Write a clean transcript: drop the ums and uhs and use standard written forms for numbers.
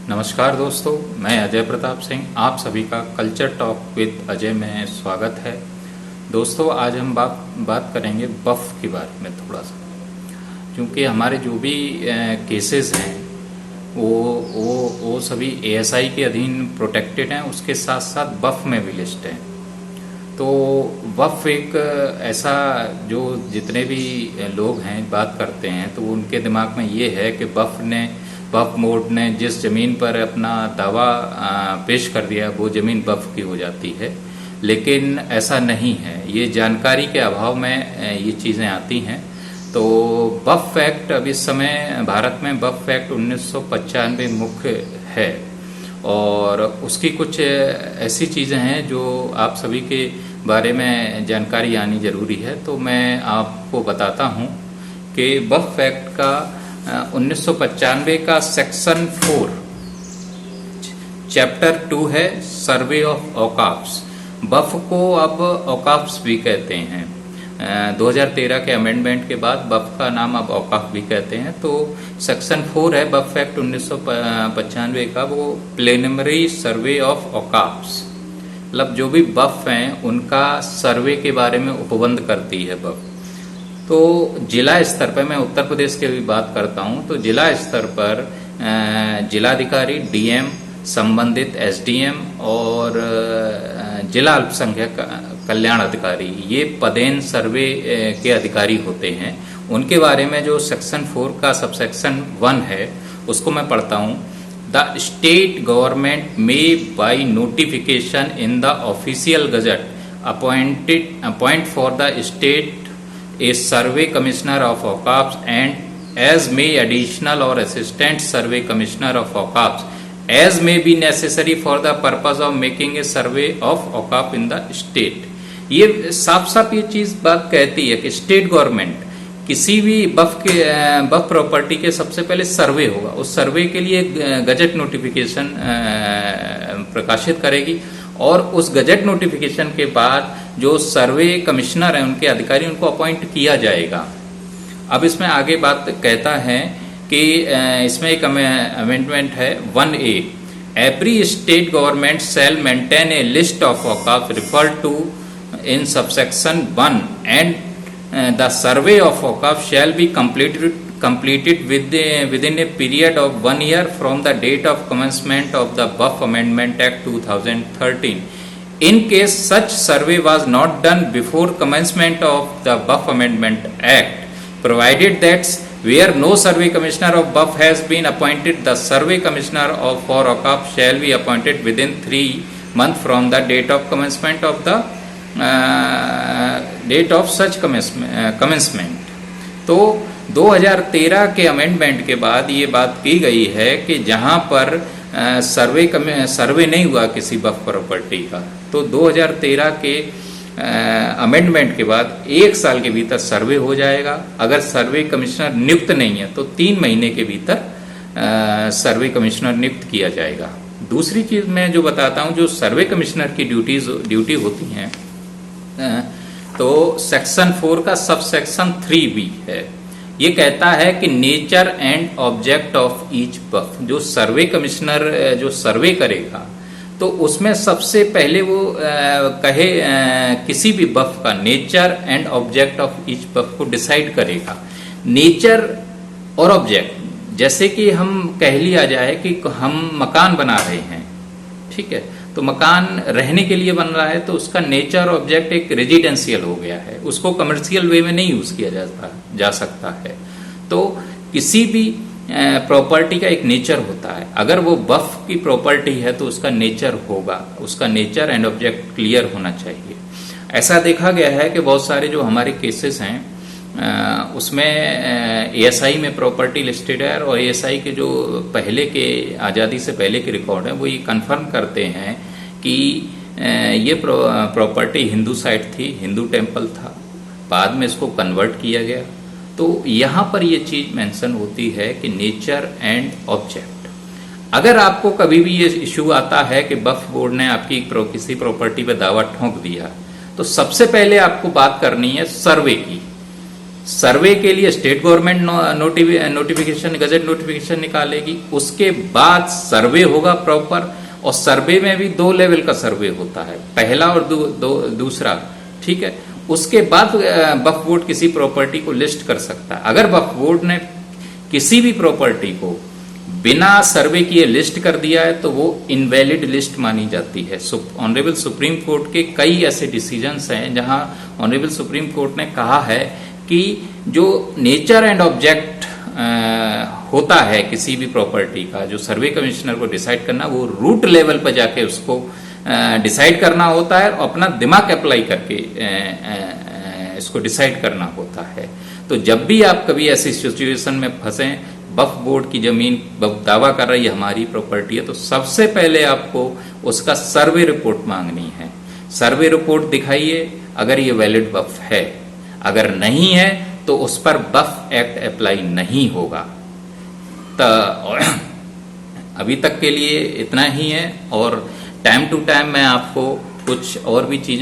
नमस्कार दोस्तों, मैं अजय प्रताप सिंह। आप सभी का कल्चर टॉक विद अजय में स्वागत है। दोस्तों, आज हम बात करेंगे बफ के बारे में थोड़ा सा, क्योंकि हमारे जो भी केसेस हैं वो सभी एएसआई के अधीन प्रोटेक्टेड हैं, उसके साथ साथ बफ में भी लिस्ट हैं। तो बफ एक ऐसा, जो जितने भी लोग हैं बात करते हैं तो उनके दिमाग में ये है कि बफ मोड ने जिस जमीन पर अपना दावा पेश कर दिया वो जमीन बफ की हो जाती है, लेकिन ऐसा नहीं है। ये जानकारी के अभाव में ये चीजें आती हैं। तो बफ एक्ट अब इस समय भारत में बफ एक्ट 1995 मुख्य है, और उसकी कुछ ऐसी चीजें हैं जो आप सभी के बारे में जानकारी आनी जरूरी है। तो मैं आपको बताता हूं कि बफ एक्ट का 1995 का सेक्शन 4 चैप्टर 2 है सर्वे ऑफ औकाफ्स। बफ को अब औकाफ्स भी कहते हैं। 2013 के अमेंडमेंट के बाद बफ का नाम अब औकाफ भी कहते हैं। तो सेक्शन 4 है बफ एक्ट 1995 का, वो प्रिलिमिनरी सर्वे ऑफ औकाफ्स, मतलब जो भी बफ हैं उनका सर्वे के बारे में उपबंध करती है बफ। तो जिला स्तर पर, मैं उत्तर प्रदेश की भी बात करता हूं, तो जिला स्तर पर जिलाधिकारी, डीएम, संबंधित एसडीएम और जिला अल्पसंख्यक कल्याण अधिकारी, ये पदेन सर्वे के अधिकारी होते हैं। उनके बारे में जो सेक्शन 4 का सबसेक्शन 1 है उसको मैं पढ़ता हूं। The state government may by notification in the official gazette appoint for the state a survey commissioner of Awqafs and as may additional or assistant survey commissioner of Awqafs as may be necessary for the purpose of making a survey of Awqaf in the state। ये साफ साफ ये चीज बात कहती है कि state government किसी भी बफ प्रॉपर्टी के सबसे पहले सर्वे होगा, उस सर्वे के लिए गजट नोटिफिकेशन प्रकाशित करेगी, और उस गजट नोटिफिकेशन के बाद जो सर्वे कमिश्नर हैं, उनके अधिकारी, उनको अपॉइंट किया जाएगा। अब इसमें आगे बात कहता है कि इसमें एक अमेंडमेंट है 1A, every state government shall maintain a list of औकाफ referred to in subsection 1 and the survey of औकाफ shall be completed within a period of 1 year from the date of commencement of the Buff Amendment Act 2013. In case such survey was not done before commencement of the Buff Amendment Act, provided that where no survey commissioner of Buff has been appointed, the survey commissioner for Awqaf shall be appointed within 3 months from the date of commencement of the date of such commencement। तो 2013 के amendment के बाद ये बात की गई है कि जहां पर सर्वे नहीं हुआ किसी बफ प्रॉपर्टी का, तो 2013 के अमेंडमेंट के बाद 1 साल के भीतर सर्वे हो जाएगा। अगर सर्वे कमिश्नर नियुक्त नहीं है तो 3 महीने के भीतर सर्वे कमिश्नर नियुक्त किया जाएगा। दूसरी चीज मैं जो बताता हूं, जो सर्वे कमिश्नर की ड्यूटी होती हैं, तो सेक्शन 4 का सबसेक्शन 3B है। ये कहता है कि nature and object of each बफ, जो सर्वे कमिश्नर जो सर्वे करेगा तो उसमें सबसे पहले वो किसी भी बफ का nature and object of each बफ को डिसाइड करेगा। नेचर और ऑब्जेक्ट, जैसे कि हम कह लिया जाए कि हम मकान बना रहे हैं, ठीक है, तो मकान रहने के लिए बन रहा है, तो उसका नेचर ऑब्जेक्ट एक रेजिडेंशियल हो गया है, उसको कमर्शियल वे में नहीं यूज किया जा सकता है। तो किसी भी प्रॉपर्टी का एक नेचर होता है। अगर वो बफ की प्रॉपर्टी है तो उसका नेचर होगा, उसका नेचर एंड ऑब्जेक्ट क्लियर होना चाहिए। ऐसा देखा गया है कि बहुत सारे जो हमारे केसेस हैं उसमें एएसआई में प्रॉपर्टी लिस्टेड है, और एएसआई के जो पहले के आज़ादी से पहले के रिकॉर्ड है वो ये कंफर्म करते हैं कि ये प्रॉपर्टी हिंदू साइट थी, हिंदू टेम्पल था, बाद में इसको कन्वर्ट किया गया। तो यहाँ पर ये चीज मेंशन होती है कि नेचर एंड ऑब्जेक्ट। अगर आपको कभी भी ये इश्यू आता है कि बफ बोर्ड ने आपकी किसी प्रॉपर्टी पे दावा ठोक दिया, तो सबसे पहले आपको बात करनी है सर्वे की सर्वे के लिए state government notification, gazette notification निकालेगी, उसके बाद सर्वे होगा प्रॉपर, और सर्वे में भी 2 लेवल का सर्वे होता है, पहला और दूसरा, ठीक है। उसके बाद वक्फ बोर्ड किसी प्रॉपर्टी को लिस्ट कर सकता है। अगर वक्फ बोर्ड ने किसी भी प्रॉपर्टी को बिना सर्वे किए लिस्ट कर दिया है तो वो इनवैलिड लिस्ट मानी जाती है। ऑनरेबल सुप्रीम कोर्ट के कई ऐसे डिसीजंस हैं जहां ऑनरेबल सुप्रीम कोर्ट ने कहा है कि जो नेचर एंड ऑब्जेक्ट होता है किसी भी प्रॉपर्टी का, जो सर्वे कमिश्नर को डिसाइड करना, वो रूट लेवल पर जाके उसको डिसाइड करना होता है, और अपना दिमाग अप्लाई करके इसको डिसाइड करना होता है। तो जब भी आप कभी ऐसी सिचुएशन में फंसे, वक्फ बोर्ड की जमीन दावा कर रही है हमारी प्रॉपर्टी है, तो सबसे पहले आपको उसका सर्वे रिपोर्ट मांगनी है। सर्वे रिपोर्ट दिखाइए अगर ये वैलिड वक्फ है, अगर नहीं है तो उस पर वक्फ एक्ट अप्लाई नहीं होगा। तो अभी तक के लिए इतना ही है, और टाइम टू टाइम मैं आपको कुछ और भी चीजें